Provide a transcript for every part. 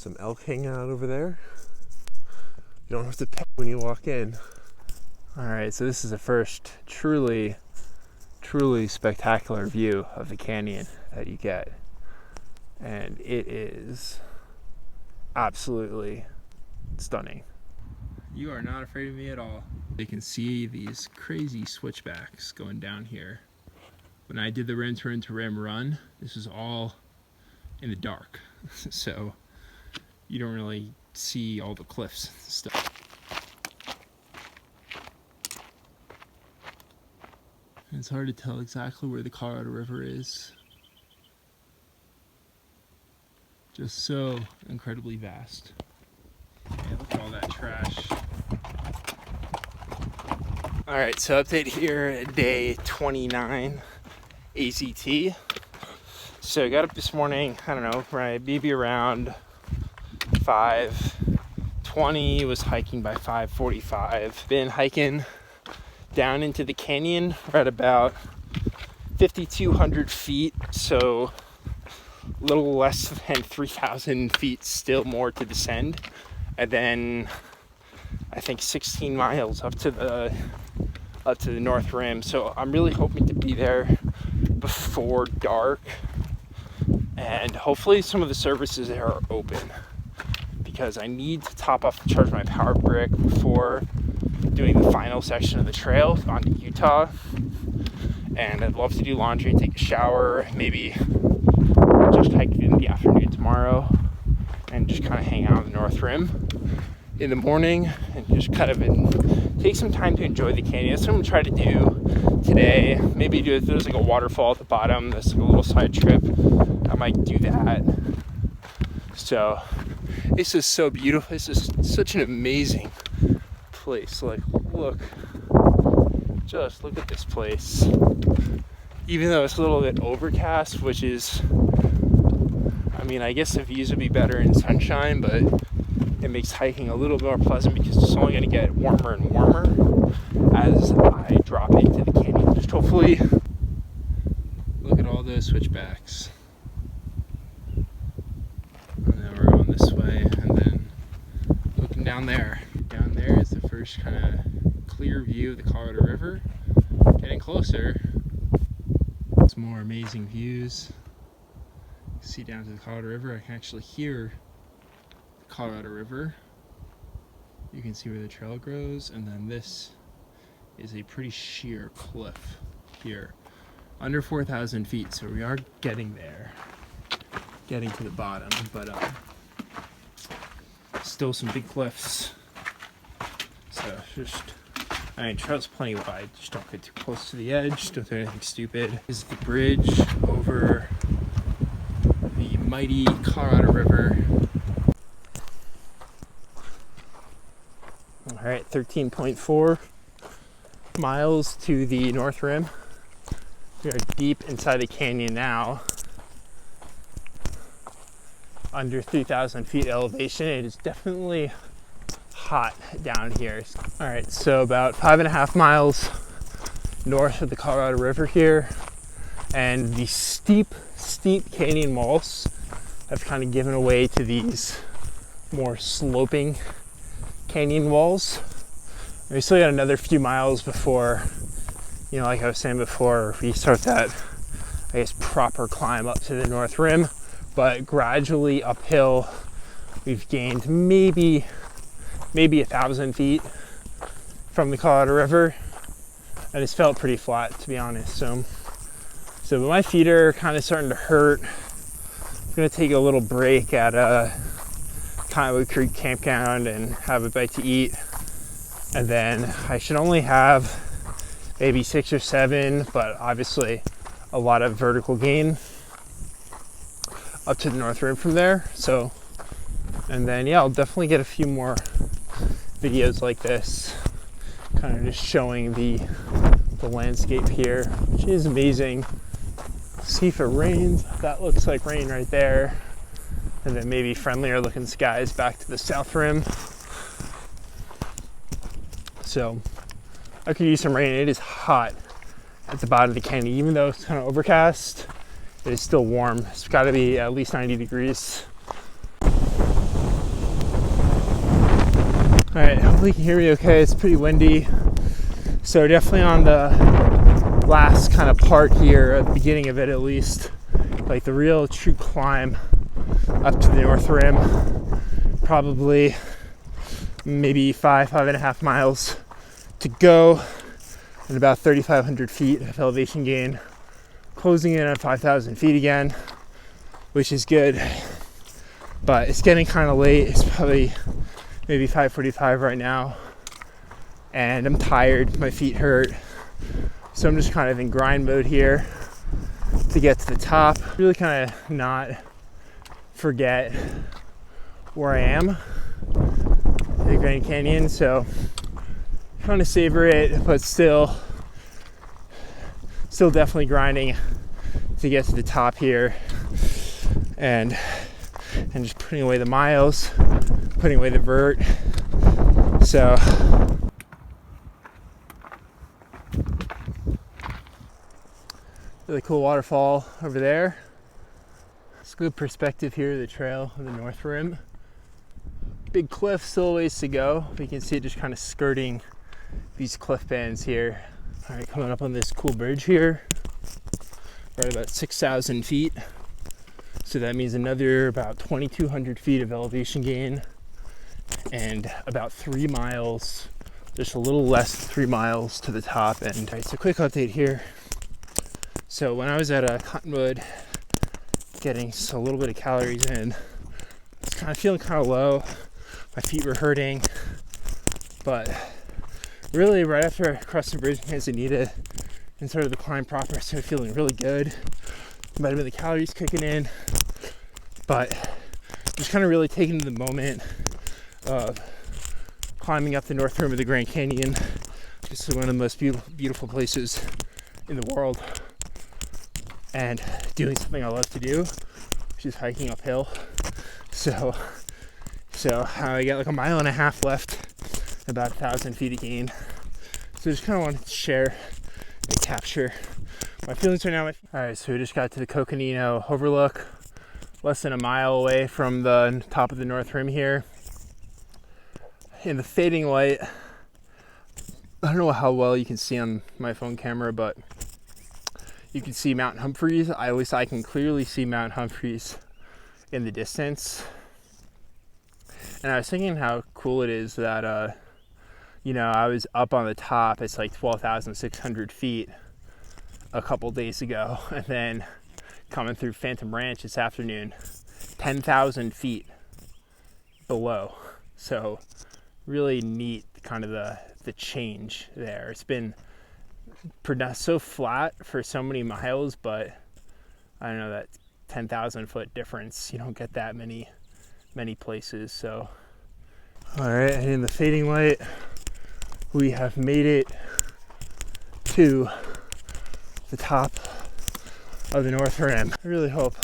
Some elk hanging out over there. You don't have to pet when you walk in. All right, so this is the first truly spectacular view of the canyon that you get. And it is absolutely stunning. You are not afraid of me at all. You can see these crazy switchbacks going down here. When I did the rim to rim run, this was all in the dark. So you don't really see all the cliffs and stuff. And it's hard to tell exactly where the Colorado River is. Just so incredibly vast. Yeah, look at all that trash. Alright, so update here, day 29 AZT. So I got up this morning, I don't know, right, maybe around 5:20, was hiking by 5:45. Been hiking down into the canyon. We're at about 5,200 feet, so a little less than 3,000 feet, still more to descend. And then I think 16 miles up to the North Rim. So I'm really hoping to be there before dark. And hopefully some of the services there are open, because I need to top off and charge my power brick before doing the final section of the trail onto Utah. And I'd love to do laundry and take a shower, maybe just hike in the afternoon tomorrow and just kind of hang out on the North Rim in the morning and just kind of take some time to enjoy the canyon. That's what I'm going to try to do today. Maybe if there's like a waterfall at the bottom, that's like a little side trip, I might do that. So this is so beautiful. This is such an amazing place. Like, just look at this place. Even though it's a little bit overcast, which is, I mean, I guess the views would be better in sunshine, but it makes hiking a little more pleasant because it's only going to get warmer and warmer as I drop into the canyon. Just hopefully, look at all those switchbacks. And then we're going this way, and then looking down there. Down there is the first kind of clear view of the Colorado River. Getting closer, some more amazing views. You can see down to the Colorado River. I can actually hear the Colorado River. You can see where the trail goes, and then this is a pretty sheer cliff here, under 4,000 feet. So we are getting there, getting to the bottom, but still some big cliffs. So just, I mean, trail's plenty wide, just don't get too close to the edge, don't do anything stupid. This is the bridge over the mighty Colorado River. All right, 13.4 miles to the North Rim. We are deep inside the canyon now, under 3,000 feet elevation. It is definitely hot down here. All right, so about 5.5 miles north of the Colorado River here, and the steep canyon walls have kind of given way to these more sloping canyon walls. We still got another few miles before, you know, like I was saying before, we start that, I guess, proper climb up to the North Rim. But gradually uphill, we've gained maybe 1,000 feet from the Colorado River, and it's felt pretty flat, to be honest. So but my feet are kind of starting to hurt. I'm gonna take a little break at Cottonwood Creek Campground and have a bite to eat, and then I should only have maybe 6 or 7, but obviously a lot of vertical gain up to the North Rim from there. So, and then yeah, I'll definitely get a few more videos like this, kind of just showing the landscape here, which is amazing. See if it rains. That looks like rain right there. And then maybe friendlier looking skies back to the South Rim. So I could use some rain. It is hot at the bottom of the canyon, even though it's kind of overcast. It is still warm. It's got to be at least 90 degrees. All right, hopefully you can hear me okay. It's pretty windy. So definitely on the last kind of part here, at the beginning of it at least, like the real true climb up to the North Rim, probably maybe 5.5 miles to go, and about 3,500 feet of elevation gain, closing in at 5,000 feet again, which is good. But it's getting kind of late. It's probably maybe 5:45 right now, and I'm tired, my feet hurt, so I'm just kind of in grind mode here to get to the top, really kind of not forget where I am in the Grand Canyon. So trying to savor it, but still definitely grinding to get to the top here, and just putting away the miles, putting away the vert. So really cool waterfall over there. It's good perspective here of the trail of the North Rim. Big cliff, still a ways to go. You can see it just kind of skirting these cliff bands here. All right, coming up on this cool bridge here, right about 6,000 feet. So that means another about 2,200 feet of elevation gain and about 3 miles, just a little less than 3 miles to the top. And all right, so quick update here. So when I was at Cottonwood, getting a little bit of calories in, I was kind of feeling kind of low. My feet were hurting, but really right after I crossed the bridge in Manzanita and started the climb proper, I started feeling really good. Might have been the calories kicking in, but just kind of really taking the moment of climbing up the North Rim of the Grand Canyon. Just one of the most beautiful places in the world, and doing something I love to do, which is hiking uphill. So I got like 1.5 miles left, about 1,000 feet of gain. So just kind of wanted to share and capture my feelings right now. All right, so we just got to the Coconino Overlook, less than 1 mile away from the top of the North Rim here. In the fading light, I don't know how well you can see on my phone camera, but you can see Mount Humphreys. At least I can clearly see Mount Humphreys in the distance. And I was thinking how cool it is that, I was up on the top. It's like 12,600 feet a couple days ago. And then coming through Phantom Ranch this afternoon, 10,000 feet below. So really neat kind of the change there. It's been so flat for so many miles, but I don't know, that 10,000 foot difference, you don't get that many places. So all right, and in the fading light, we have made it to the top of the North Rim. I really hope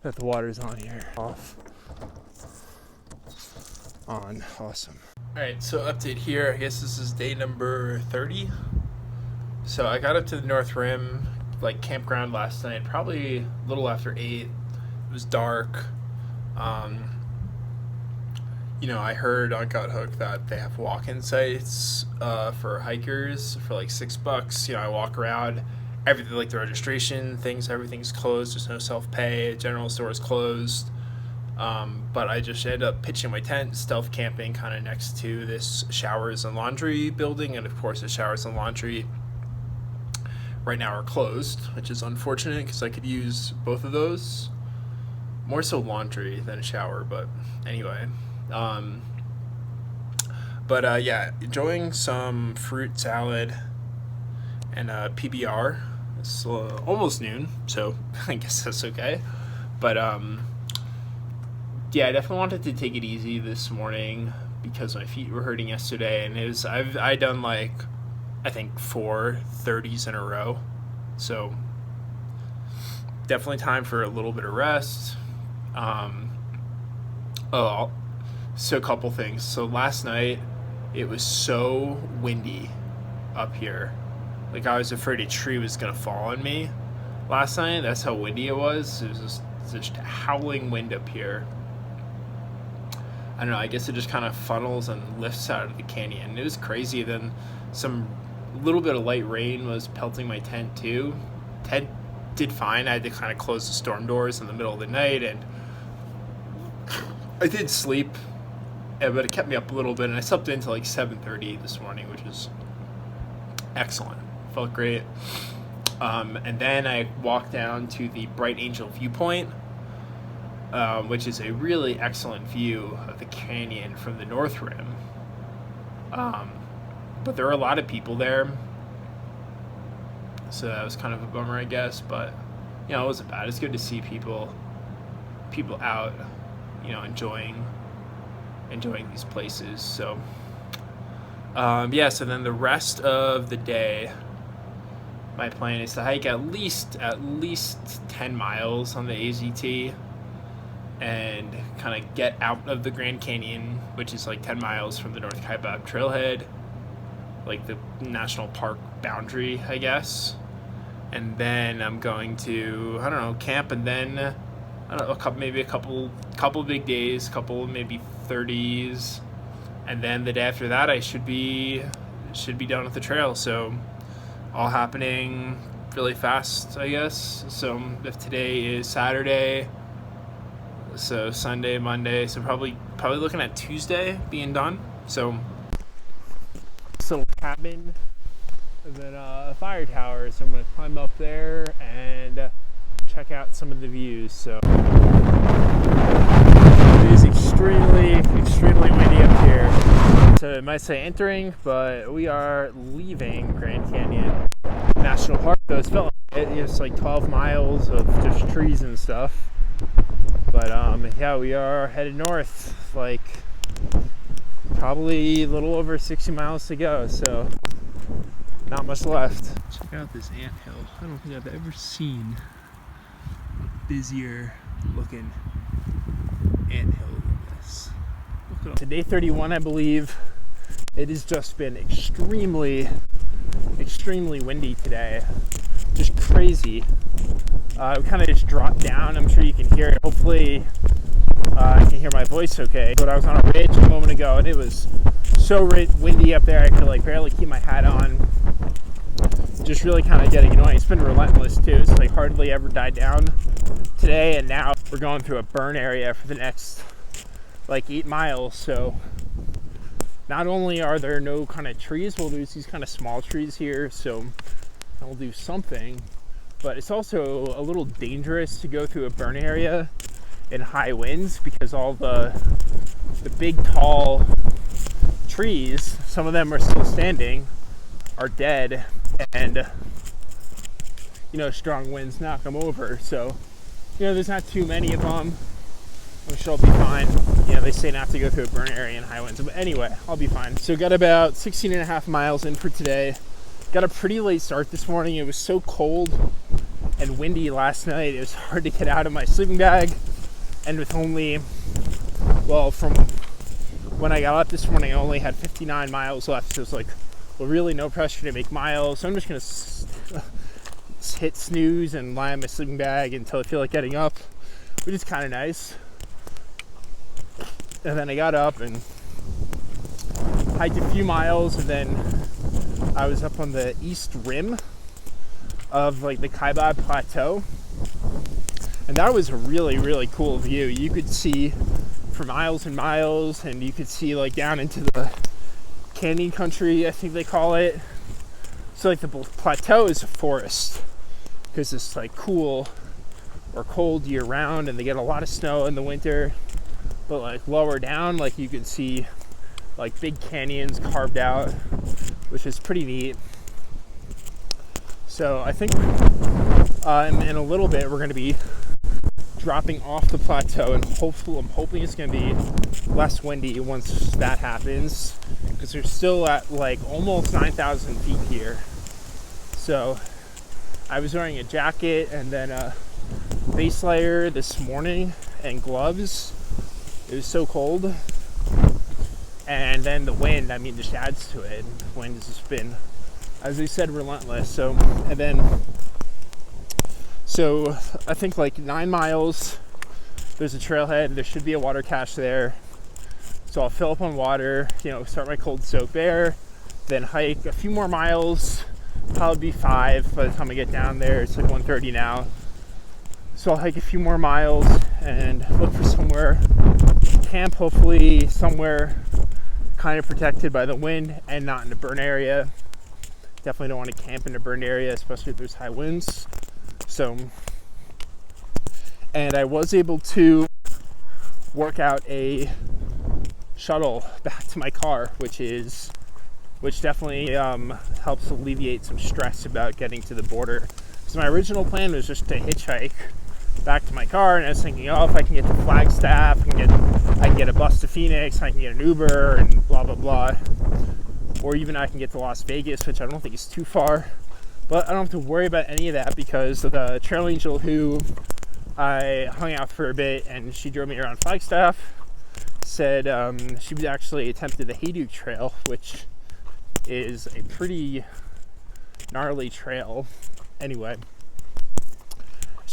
that the water's on here. Off. On. Awesome. All right, so update here. I guess this is day number 30. So I got up to the North Rim, like Campground last night, probably a little after 8. It was dark. I heard on Gut Hook that they have walk-in sites for hikers for like $6. I walk around, everything, like the registration things, everything's closed. There's no self-pay. General store is closed. But I just ended up pitching my tent, stealth camping kind of next to this showers and laundry building. And of course the showers and laundry right now are closed, which is unfortunate because I could use both of those. More so laundry than a shower, but anyway. Enjoying some fruit salad and PBR. It's almost noon, so I guess that's okay. But I definitely wanted to take it easy this morning because my feet were hurting yesterday, and I done like I think 4 30s in a row, so definitely time for a little bit of rest. So a couple things. So last night it was so windy up here, like I was afraid a tree was gonna fall on me last night. That's how windy it was. It was just howling wind up here. I don't know, I guess it just kind of funnels and lifts out of the canyon. It was crazy. Then some little bit of light rain was pelting my tent too. Tent did fine. I had to kind of close the storm doors in the middle of the night, and I did sleep, but it kept me up a little bit, and I slept until like 7:30 this morning, which is excellent. Felt great. And then I walked down to the Bright Angel Viewpoint, which is a really excellent view of the canyon from the North Rim. But there are a lot of people there, so that was kind of a bummer, I guess. But you know, it wasn't bad. It's good to see people out, you know, enjoying these places. So yeah. So then the rest of the day, my plan is to hike at least 10 miles on the AZT and kind of get out of the Grand Canyon, which is like 10 miles from the South Kaibab trailhead, like the national park boundary, I guess. And then I'm going to, I don't know, camp, and then I don't know, maybe a couple big days, couple maybe 30s, and then the day after that I should be done with the trail. So all happening really fast, I guess. So if today is Saturday, so Sunday, Monday, so probably looking at Tuesday being done. So this little cabin and then a fire tower, so I'm going to climb up there and check out some of the views. So it is extremely windy up here, so it might say entering, but we are leaving Grand Canyon National Park. So it's felt like it's like 12 miles of just trees and stuff, but yeah, we are headed north, like probably a little over 60 miles to go, so not much left. Check out this anthill. I don't think I've ever seen a busier looking anthill than this. Look at day 31, I believe. It has just been extremely windy today. Just crazy. It kind of just dropped down. I'm sure you can hear it. Hopefully I can hear my voice okay. But I was on a ridge a moment ago, and it was so windy up there I could like barely keep my hat on. Just really kind of getting annoying. It's been relentless too. It's like hardly ever died down today, and now we're going through a burn area for the next like 8 miles. So not only are there no kind of trees, well, there's these kind of small trees here, so I'll do something, but it's also a little dangerous to go through a burn area in high winds because all the big tall trees, some of them are still standing, are dead, and you know, strong winds knock them over. So you know, there's not too many of them. I'm sure I'll be fine. You know, they say not to go through a burn area in high winds, but anyway, I'll be fine. So got about 16 and a half miles in for today. Got a pretty late start this morning. It was so cold and windy last night, it was hard to get out of my sleeping bag, and with only, well, from when I got up this morning, I only had 59 miles left, so it's like, well, really no pressure to make miles. So I'm just gonna hit snooze and lie in my sleeping bag until I feel like getting up, which is kind of nice. And then I got up and hiked a few miles, and then I was up on the east rim of like the Kaibab Plateau, and that was a really cool view. You could see for miles and miles, and you could see like down into the canyon country, I think they call it. So like the plateau is a forest because it's like cool or cold year round, and they get a lot of snow in the winter. But like lower down, like you can see like big canyons carved out, which is pretty neat. So I think in a little bit we're going to be dropping off the plateau, and I'm hoping it's going to be less windy once that happens, because we're still at like almost 9,000 feet here. So I was wearing a jacket and then a base layer this morning and gloves. It was so cold, and then the wind, I mean, just adds to it. The wind has just been, as we said, relentless. So I think like 9 miles, there's a trailhead. There should be a water cache there. So I'll fill up on water, start my cold soak there, then hike a few more miles, probably be 5 by the time I get down there. It's like 1:30 now. So I'll hike a few more miles and look for somewhere, camp hopefully somewhere kind of protected by the wind and not in a burn area. Definitely don't want to camp in a burned area, especially if there's high winds. And I was able to work out a shuttle back to my car, which definitely helps alleviate some stress about getting to the border. So my original plan was just to hitchhike back to my car, and I was thinking, if I can get to Flagstaff, I can get a bus to Phoenix, I can get an Uber, and blah blah blah. Or even I can get to Las Vegas, which I don't think is too far. But I don't have to worry about any of that because the trail angel who I hung out for a bit and she drove me around Flagstaff said she actually attempted the Hayduke Trail, which is a pretty gnarly trail. Anyway,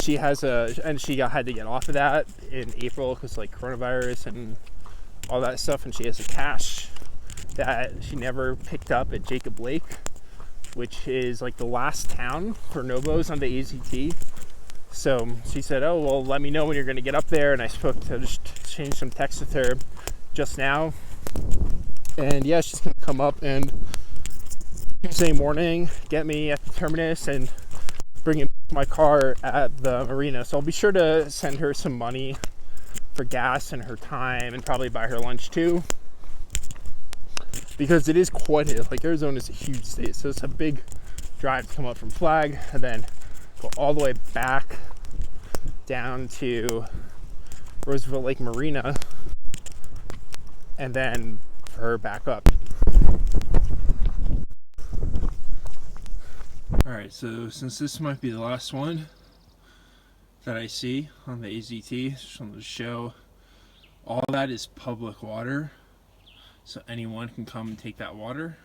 she had to get off of that in April because like coronavirus and all that stuff, and she has a cache that she never picked up at Jacob Lake, which is like the last town for Novos on the AZT. So she said, oh, well, let me know when you're going to get up there. And I just changed some text with her just now. And yeah, she's going to come up and Tuesday morning get me at the terminus and bring it to my car at the marina. So I'll be sure to send her some money for gas and her time and probably buy her lunch too. Because it is Arizona is a huge state, so it's a big drive to come up from Flag and then go all the way back down to Roosevelt Lake Marina and then for her back up. Alright, so since this might be the last one that I see on the AZT, just wanted to show all that is public water. So anyone can come and take that water,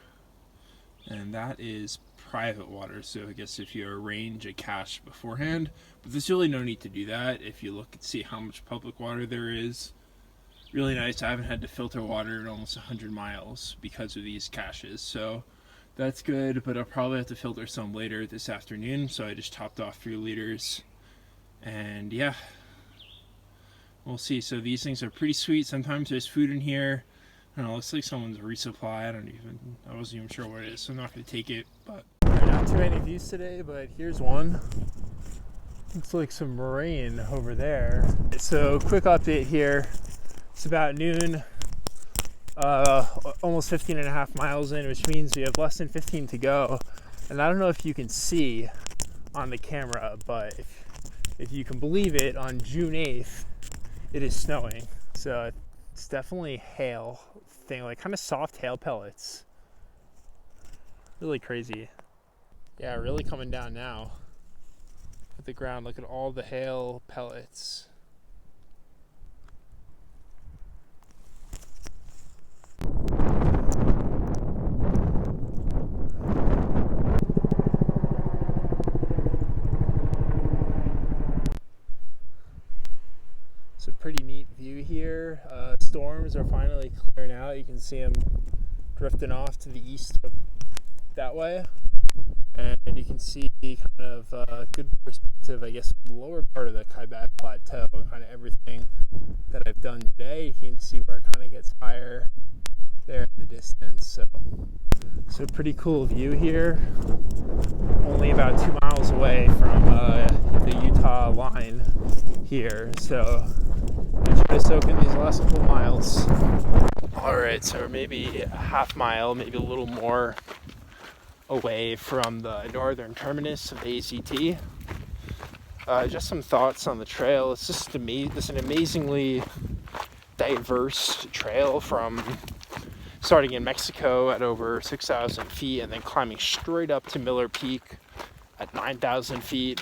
and that is private water. So I guess if you arrange a cache beforehand, but there's really no need to do that. If you look and see how much public water there is, really nice. I haven't had to filter water in almost 100 miles because of these caches, so that's good. But I'll probably have to filter some later this afternoon. So I just topped off 3 liters, and yeah, we'll see. So these things are pretty sweet. Sometimes there's food in here. I don't know, it looks like someone's resupply. I wasn't even sure what it is, so I'm not going to take it. But not too many views today, but here's one. Looks like some rain over there. So quick update here. It's about noon, almost 15 and a half miles in, which means we have less than 15 to go. And I don't know if you can see on the camera, but if you can believe it, on June 8th, it is snowing. So it's definitely hail thing, like kind of soft hail pellets. Really crazy. Yeah, really coming down now at the ground. Look at all the hail pellets. It's a pretty neat view here. Storms are finally clearing out. You can see them drifting off to the east that way. And you can see kind of good perspective, I guess, the lower part of the Kaibab Plateau and kind of everything that I've done today. You can see where it kind of gets higher there in the distance. So pretty cool view here. Only about 2 miles away from the Utah line here. So I'm trying to soak in these last couple miles. Alright, so maybe a half mile, maybe a little more away from the northern terminus of the ACT. Just some thoughts on the trail. It's just an amazingly diverse trail, from starting in Mexico at over 6,000 feet and then climbing straight up to Miller Peak at 9,000 feet.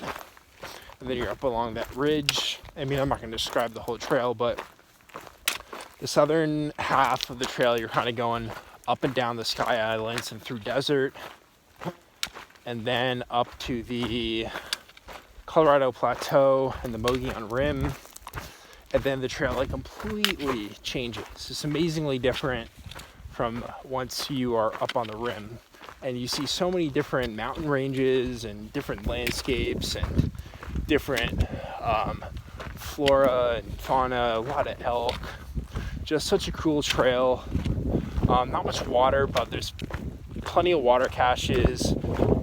And then you're up along that ridge. I mean, I'm not going to describe the whole trail, but the southern half of the trail, you're kind of going up and down the Sky Islands and through desert, and then up to the Colorado Plateau and the Mogollon Rim. and then the trail like completely changes. It's amazingly different from once you are up on the rim, and you see so many different mountain ranges and different landscapes and different flora and fauna, a lot of elk. Just such a cool trail. Not much water, but there's plenty of water caches,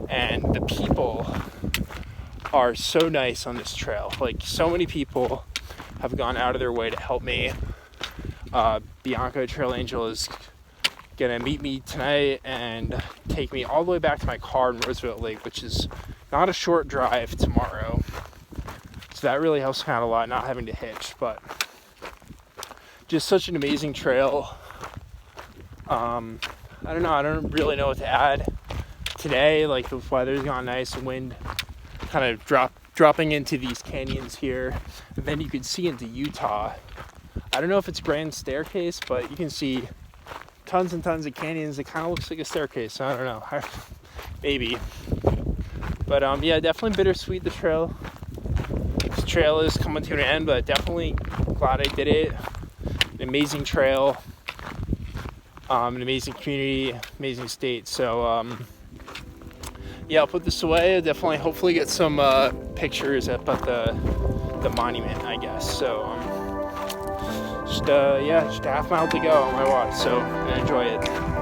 and the people are so nice on this trail. Like, so many people have gone out of their way to help me. Bianca, Trail Angel, is gonna meet me tonight and take me all the way back to my car in Roosevelt Lake, which is not a short drive tomorrow. So that really helps me out a lot, not having to hitch. But just such an amazing trail. I don't know, I don't really know what to add today. Like, the weather's gone nice, the wind kind of dropping into these canyons here, and then you can see into Utah. I don't know if it's Grand Staircase, but you can see tons and tons of canyons. It kind of looks like a staircase. I don't know, maybe. But yeah, definitely bittersweet. The trail is coming to an end, but definitely glad I did it. An amazing trail, an amazing community, amazing state. So yeah, I'll put this away. I'll definitely, hopefully, get some pictures up at the monument, I guess. So just a half mile to go on my watch, so I'm gonna enjoy it.